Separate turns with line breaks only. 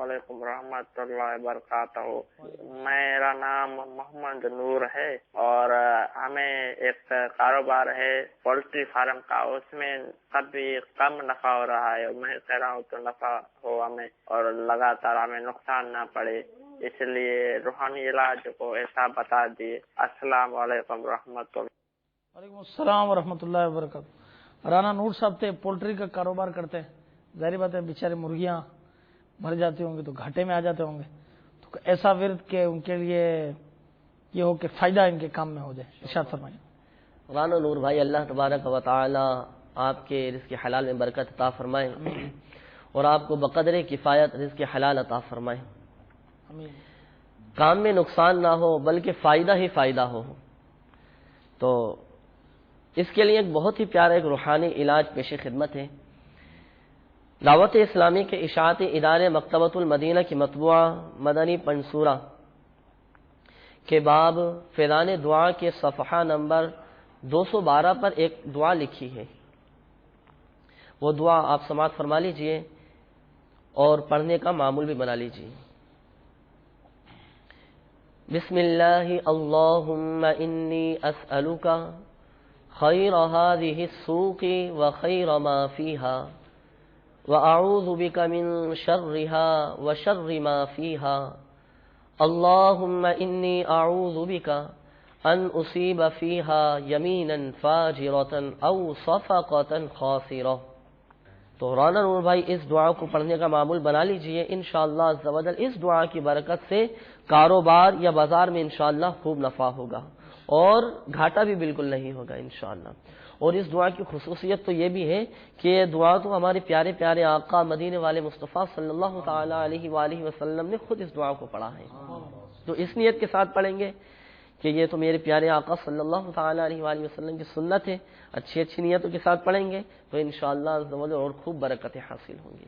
علیکم ورحمۃ اللہ وبرکاتہ۔ میرا نام محمد نور ہے اور ہمیں ایک کاروبار ہے پولٹری فارم کا، اس میں کبھی کم نفع ہو رہا ہے، میں کہہ رہا ہوں تو نفع ہو ہمیں اور لگاتار ہمیں نقصان نہ پڑے، اس لیے روحانی علاج کو ایسا بتا دیے۔ السلام علیکم ورحمۃ اللہ۔
وعلیکم السلام ورحمۃ اللہ وبرکاتہ۔ رانا نور صاحب تھے، پولٹری کا کاروبار کرتے ہیں، ظاہر بات ہے بیچارے مرغیاں مر جاتی ہوں گی تو گھاٹے میں آ جاتے ہوں گے، تو ایسا ورد کہ ان کے لیے یہ ہو کہ فائدہ ان کے کام میں ہو جائے، ارشاد فرمائیں۔
رانا نور بھائی، اللہ تبارک و تعالی آپ کے رزق حلال میں برکت عطا فرمائے اور آپ کو بقدر کفایت رزق حلال عطا فرمائے، کام میں نقصان نہ ہو بلکہ فائدہ ہی فائدہ ہو۔ تو اس کے لیے ایک بہت ہی پیارا ایک روحانی علاج پیش خدمت ہے۔ دعوت اسلامی کے اشاعتی ادارے مکتبۃ المدینہ کی مطبوعہ مدنی پنصورہ کے باب فیضان دعا کے صفحہ نمبر 212 پر ایک دعا لکھی ہے، وہ دعا آپ سماعت فرما لیجئے اور پڑھنے کا معمول بھی بنا لیجئے۔ بسم اللہ اللہم انی اسألک خیر هذه السوق وخیر ما فیها وأعوذ بك من شرها وشر ما فيها اللهم إني أعوذ بك أن أصيب فيها يمينا فاجرة أو صفقة خاسرة۔ تو رانا نور بھائی اس دعا کو پڑھنے کا معمول بنا لیجئے، انشاءاللہ عز و جل اس دعا کی برکت سے کاروبار یا بازار میں انشاءاللہ خوب نفع ہوگا اور گھاٹا بھی بالکل نہیں ہوگا انشاءاللہ۔ اور اس دعا کی خصوصیت تو یہ بھی ہے کہ یہ دعا تو ہمارے پیارے پیارے آقا مدینے والے مصطفیٰ صلی اللہ تعالی علیہ وآلہ وسلم نے خود اس دعا کو پڑھا ہے، تو اس نیت کے ساتھ پڑھیں گے کہ یہ تو میرے پیارے آقا صلی اللہ تعالی علیہ وآلہ وسلم کی سنت ہے، اچھی اچھی نیتوں کے ساتھ پڑھیں گے تو انشاءاللہ اور خوب برکتیں حاصل ہوں گی۔